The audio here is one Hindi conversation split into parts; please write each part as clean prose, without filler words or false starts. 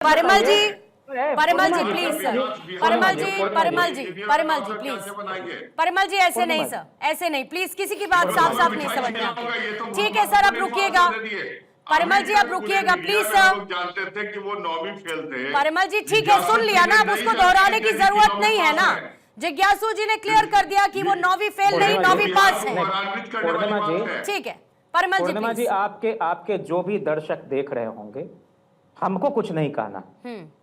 Parimal ji please sir, Parimal ji please, Parimal ji ऐसे नहीं सर, ऐसे नहीं प्लीज, किसी की बात साफ साफ नहीं समझ में आती। ठीक है सर, अब रुकिएगा, परिमल जी अब रुकिएगा प्लीज सर। जानते थे कि वो 9वीं फेल थे। परिमल जी ठीक है, सुन लिया ना, अब उसको दोहराने की जरूरत नहीं है ना। जिज्ञासु जी ने क्लियर कर दिया कि वो 9वीं फेल नहीं 9वीं पास है। ठीक है परिमल जी, आपके जो भी दर्शक देख रहे होंगे, हमको कुछ नहीं कहना,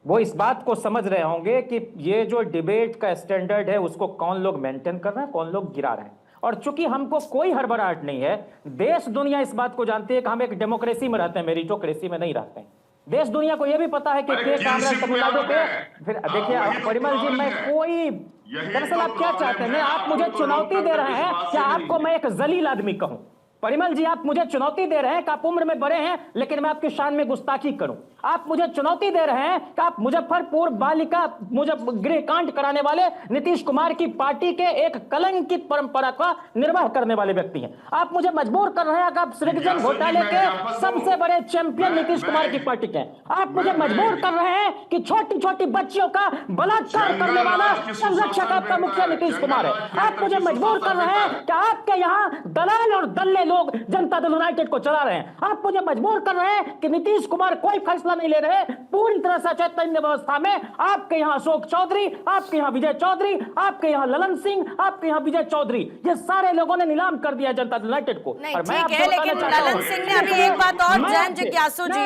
वो इस बात को समझ रहे होंगे कि ये जो डिबेट का स्टैंडर्ड है उसको कौन लोग मेंटेन कर रहे हैं, कौन लोग गिरा रहे हैं। और चूंकि हमको कोई हड़बड़ाहट नहीं है, देश दुनिया इस बात को जानती है कि हम एक डेमोक्रेसी में रहते हैं, मेरिटोक्रेसी में नहीं रहते हैं। देश दुनिया को यह भी पता है कि तमिलनाडु पे, फिर देखिए परिमल जी, मैं कोई, दरअसल आप क्या चाहते हैं, आप मुझे चुनौती दे रहे हैं कि आपको मैं एक जलील आदमी कहूं। परिमल जी आप मुझे चुनौती दे रहे हैं कि आप उम्र में बड़े हैं लेकिन मैं आपकी शान में गुस्ताखी करूं। आप मुझे चुनौती दे रहे हैं कि आप मुजफ्फरपुर बालिका गृहकांड कराने वाले नीतीश कुमार की पार्टी के एक कलंकित परंपरा का निर्वाह करने वाले व्यक्ति हैं। आप मुझे मजबूर कर रहे हैं कि आप सृजन घोटाले के सबसे बड़े चैंपियन नीतीश कुमार की पार्टी के। आप मुझे मजबूर कर रहे हैं कि छोटी छोटी बच्चियों का बलात्कार करने वाला संरक्षक आपका मुखिया नीतीश कुमार है। आप मुझे मजबूर कर रहे हैं कि आपके यहाँ दलाल और दल्ले लोग जनता दल यूनाइटेड को चला रहे हैं। आप मुझे मजबूर कर रहे हैं कि नीतीश कुमार कोई फैसला नहीं ले रहे, पूरी तरह से चैतन्य व्यवस्था में आपके यहाँ अशोक चौधरी, आपके यहाँ विजय चौधरी, आपके यहाँ ललन सिंह, आपके यहाँ विजय चौधरी, ये सारे लोगों ने नीलाम कर दिया जनता दल यूनाइटेड को। नहीं ठीक है, लेकिन ललन सिंह ने अभी एक बात और, जैन जिज्ञासु जी,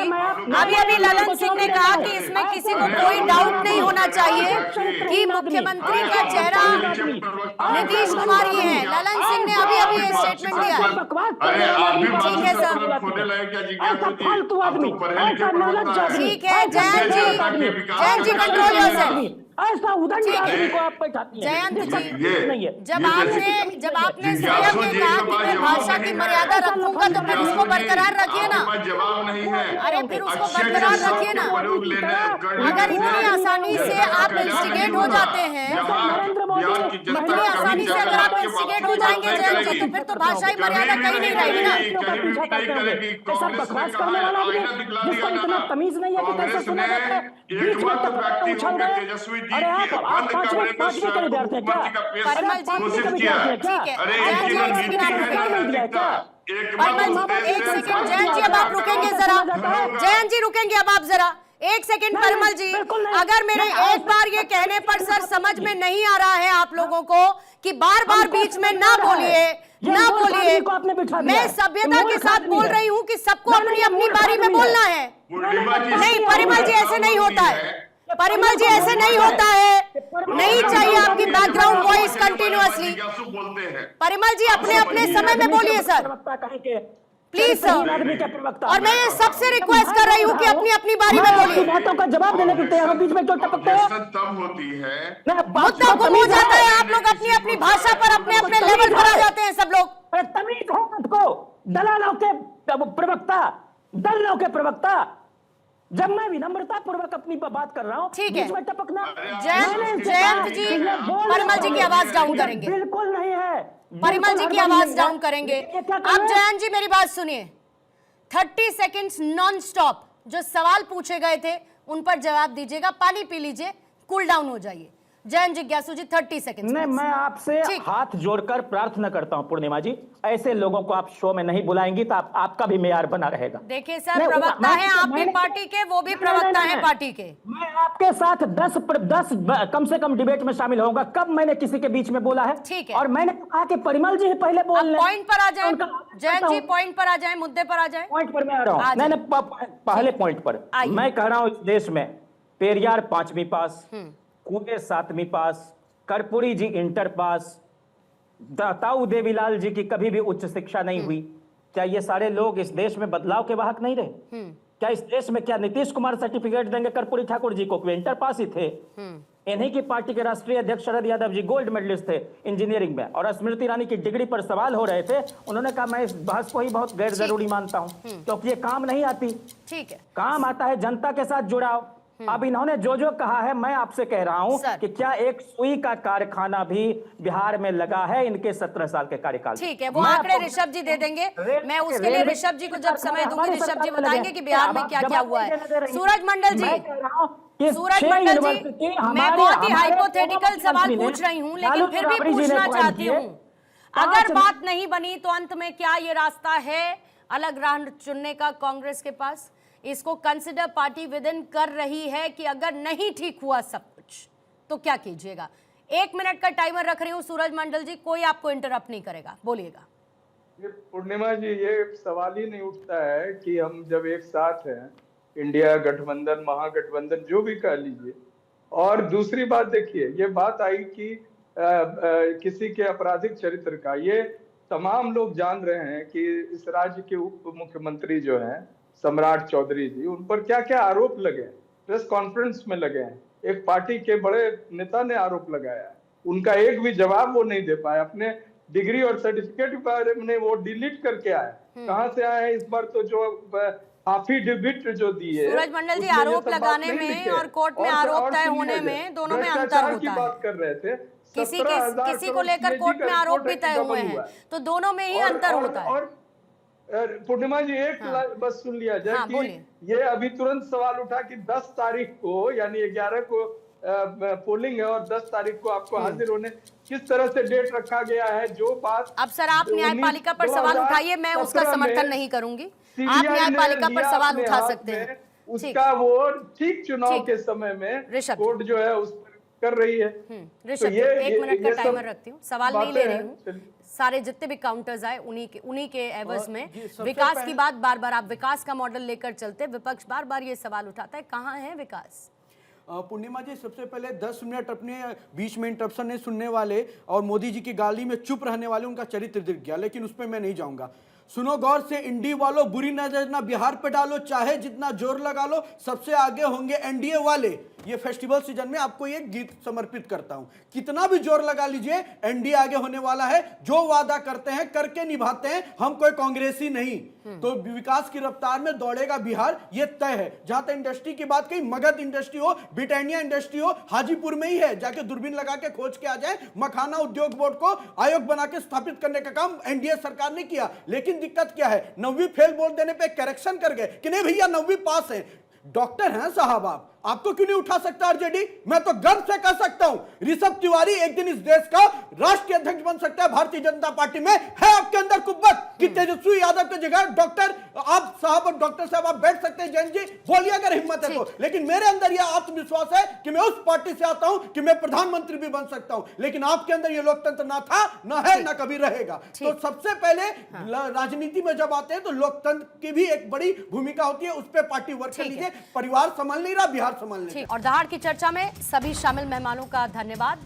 अभी ललन सिंह ने कहा कि इसमें किसी को कोई डाउट नहीं होना चाहिए कि मुख्यमंत्री का चेहरा नीतीश कुमार ही है। ललन सिंह ने अभी ये स्टेटमेंट दिया है। अरे आप भी ठीक है सर, फालतू आदमी, ठीक है जयंत जी कंट्रोल योरसेल्फ। ऐसा उदंड आदमी को आप बैठाती हैं। जयंत जी, जब आपने स्वयं ने कहा कि मैं भाषा की मर्यादा रखूंगा तो फिर उसको बरकरार रखिए ना। जवाब नहीं है, अरे फिर उसको बरकरार रखिए ना। अगर इतनी आसानी से आप इंस्टिगेट हो जाते हैं, इतनी आसानी से अगर आप इंस्टिगेट हो जाएंगे जयंत जी, तो फिर तो भाषा की मर्यादा कहीं नहीं रहेगी ना। बकवास करने वाला आदमी जिसको इतना तमीज नहीं है कि कैसे सुना जाता है, बीच में टपक उछल गए। अरे आप पांचवी के विद्यार्थी हैं क्या? परिमल जी ठीक है, एक सेकंड जयंत जी, अब आप रुकेंगे जरा, जयंत जी रुकेंगे अब आप जरा एक सेकंड। परिमल जी, अगर मेरे एक बार ये कहने पर सर समझ में नहीं आ रहा है आप लोगों को कि बार बार बीच में ना बोलिए, मैं सभ्यता के साथ बोल रही हूँ कि सबको अपनी अपनी बारी में बोलना है। नहीं परिमल जी ऐसे नहीं होता है, परिमल जी ऐसे नहीं होता है, नहीं चाहिए आपकी बैकग्राउंड वॉइस कंटिन्यूअसली। परिमल जी अपने अपने समय में बोलिए सर, प्लीज सर। और मैं सबसे रिक्वेस्ट कर रही हूँ कि अपनी अपनी बारी में बोलिए। बातों का जवाब देने के तैयार हो, बीच में क्यों टपकते हो? तब होती है मुद्दा गुम हो जाता है, आप लोग अपनी अपनी भाषा पर अपने अपने लेवल पर आ जाते हैं सब लोग। तमीज हो आपको, दलालों के प्रवक्ता, दलालों के प्रवक्ता। जब मैं विनम्रता पूर्वक अपनी बात कर रहा हूँ, ठीक है, बीच में टपकना। जयंत जी परिमल जी की आवाज डाउन करेंगे, बिल्कुल नहीं है, परिमल जी की आवाज डाउन करेंगे। अब जयंत जी मेरी बात सुनिए, 30 सेकंड्स नॉन स्टॉप जो सवाल पूछे गए थे उन पर जवाब दीजिएगा, पानी पी लीजिए, कूल डाउन हो जाइए। जयंत जिज्ञासु जी 30 सेकंड। नहीं, मैं आपसे हाथ जोड़कर प्रार्थना करता हूं पूर्णिमा जी, ऐसे लोगों को आप शो में नहीं बुलाएंगी तो आपका भी मेयार बना रहेगा। देखिए सर, प्रवक्ता है आप भी पार्टी के, वो भी प्रवक्ता है पार्टी के। मैं आपके साथ 10 कम से कम डिबेट में शामिल होगा। कब मैंने किसी के बीच में बोला है? ठीक है, और मैंने कहा कि परिमल जी पहले बोल लें। पॉइंट पर आ जाए जयंत जी, पॉइंट पर आ जाए, मुद्दे पर आ जाए। पॉइंट पर मैं आ रहा हूँ, मैंने पहले पॉइंट पर मैं कह रहा हूँ, इस देश में पेरियार 5वीं पास, कुबे 7वीं पास, कर्पूरी जी इंटर पास, ताऊ देवीलाल जी की कभी भी उच्च शिक्षा नहीं हुई। क्या ये सारे लोग इस देश में बदलाव के वाहक नहीं रहे? क्या इस देश में क्या नीतीश कुमार सर्टिफिकेट देंगे कर्पूरी ठाकुर जी को? वे इंटर पास ही थे। इन्हीं की पार्टी के राष्ट्रीय अध्यक्ष शरद यादव जी गोल्ड मेडलिस्ट थे इंजीनियरिंग में, और स्मृति ईरानी की डिग्री पर सवाल हो रहे थे। उन्होंने कहा मैं इस बहस को ही बहुत गैर जरूरी मानता हूं क्योंकि ये काम नहीं आती। ठीक है, काम आता है जनता के साथ जुड़ाव, अब इन्होंने जो जो कहा है, मैं आपसे कह रहा हूं सर। कि क्या एक सुई का कारखाना भी बिहार में लगा है इनके 17 साल के कार्यकाल में? ठीक है, वो मैं आंकड़े आपको- ऋषभ जी दे देंगे। रेल- मैं उसके लिए रेलवे ऋषभ जी को के जब समय दूंगी, हमारी ऋषभ जी सरकार में बताएंगे लगे। कि बिहार में आप क्या क्या जवाब हुआ नहीं है। देने दे रही। सूरज मंडल जी, मैं कह रहा हूं कि सूरज 6 मंडल जी, यूनिवर्सिटी मैं हमारे- बहुत ही हमारे हाइपोथेटिकल पूर्व सवाल मुख्यमंत्री पूछ रही हूं, ने, लेकिन लालू फिर भी राबड़ी जी ने पूछना पॉइंट चाहती किए। हूं, अगर बात नहीं बनी तो अंत में क्या ये रास्ता है अलग राह चुनने का कांग्रेस के पास? इसको कंसिडर पार्टी विद इन कर रही है कि अगर नहीं ठीक हुआ सब कुछ तो क्या कीजिएगा? 1 मिनट का टाइमर रख रही हूं सूरज मंडल जी, कोई आपको इंटरप्ट नहीं करेगा, बोलिएगा। ये पूर्णिमा जी, ये सवाल ही नहीं उठता है कि हम जब एक साथ हैं, इंडिया गठबंधन, महागठबंधन, जो भी कह लीजिए। और दूसरी बात देखिए, ये बात आई कि किसी के आपराधिक चरित्र का, ये तमाम लोग जान रहे हैं कि इस राज्य के उप मुख्यमंत्री जो हैं सम्राट चौधरी जी, उन पर क्या क्या आरोप लगे, प्रेस कॉन्फ्रेंस में लगे हैं। एक पार्टी के बड़े नेता ने आरोप लगाया है, उनका एक भी जवाब वो नहीं दे पाए। अपने डिग्री और सर्टिफिकेट के बारे में वो डिलीट करके आए। कहां से आए हैं इस बार? तो जो एफिडेविट जो दी है, सूरज मंडल जी, उसमें ये आरोप सब बात लगाने नहीं में लिखे। और कोर्ट में आरोप तय होने में दोनों में अंतर भ्रष्टाचार होता की है। बात कर रहे थे। किसी 17,000 को करोड़ लेकर CAG कोर्ट का में आरोप रिपोर्ट भी है कि तय डबल हुए हुआ हैं, है। तो दोनों में ही अंतर होता है। और पूर्णिमा जी, एक बस सुन लिया जाए हाँ, कि बोलिए। ये अभी तुरंत सवाल उठा कि 10 तारीख को, यानी 11 को पोलिंग है और 10 तारीख को आपको हाजिर होने, किस तरह से डेट रखा गया है? जो बात अब सर, आप न्यायपालिका पर सवाल उठाइए, मैं उसका समर्थन नहीं करूंगी। आप न्यायपालिका पर सवाल उठा सकते हैं। उसका वो ठीक चुनाव ठीक। के समय में ऋषभ। कोर्ट जो है उस पर कर रही है। ऋषभ जी, 1 मिनट का ये सब टाइमर रखती हूँ, सवाल नहीं ले बातें रही हैं। हूँ। चलिए। सारे जितने भी काउंटर्स आए उन्हीं के एवज में जी, सबसे विकास पहले- की बात बार बार आप विकास का मॉडल लेकर चलते, विपक्ष बार बार ये सवाल उठाता है, कहाँ है विकास? पूर्णिमा जी, सबसे पहले 10 मिनट अपने बीच में इंटरप्शन नहीं सुनने वाले और मोदी जी की गाली में चुप रहने वाले, उनका चरित्र दिख गया, लेकिन उस पर मैं नहीं जाऊंगा। सुनो गौर से, इंडी वालों, बुरी नजर ना बिहार पे डालो, चाहे जितना जोर लगा लो, सबसे आगे होंगे एनडीए वाले। ये फेस्टिवल सीजन में आपको ये गीत समर्पित करता हूं। कितना भी जोर लगा लीजिए, एनडीए आगे होने वाला है। जो वादा करते हैं करके निभाते हैं, हम कोई कांग्रेसी नहीं। तो विकास की रफ्तार में दौड़ेगा बिहार, ये तय है। जहां तक इंडस्ट्री की बात कही, मगध इंडस्ट्री हो, ब्रिटानिया इंडस्ट्री हो, हाजीपुर में ही है, जाके दूरबीन लगा के खोज के आ जाए। मखाना उद्योग बोर्ड को आयोग बना के स्थापित करने का काम एनडीए सरकार ने किया, लेकिन दिक्कत क्या है? 9वीं फेल बोल देने पे करेक्शन कर गए कि नहीं भैया 9वीं पास है। डॉक्टर हैं साहब, आपको क्यों नहीं उठा सकता आरजेडी? मैं तो गर्व से कह सकता हूं, ऋषभ तिवारी एक दिन इस देश का राष्ट्रीय अध्यक्ष बन सकता है। भारतीय जनता पार्टी में है आपके अंदर कुव्वत कि तेजस्वी यादव की जगह डॉक्टर आप साहब और डॉक्टर साहब आप बैठ सकते हैं। जैन जी बोलिए अगर हिम्मत है तो। लेकिन मेरे अंदर यह आत्मविश्वास है कि मैं उस पार्टी से आता हूं कि मैं प्रधानमंत्री भी बन सकता हूं, लेकिन आपके अंदर यह लोकतंत्र ना था, ना है, ना कभी रहेगा। तो सबसे पहले राजनीति में जब आते हैं तो लोकतंत्र की भी एक बड़ी भूमिका होती है, उस पर पार्टी वर्क कर लीजिए। परिवार संभाल नहीं रहा, बिहार संभाल नहीं रहा। और दहाड़ की चर्चा में सभी शामिल मेहमानों का धन्यवाद।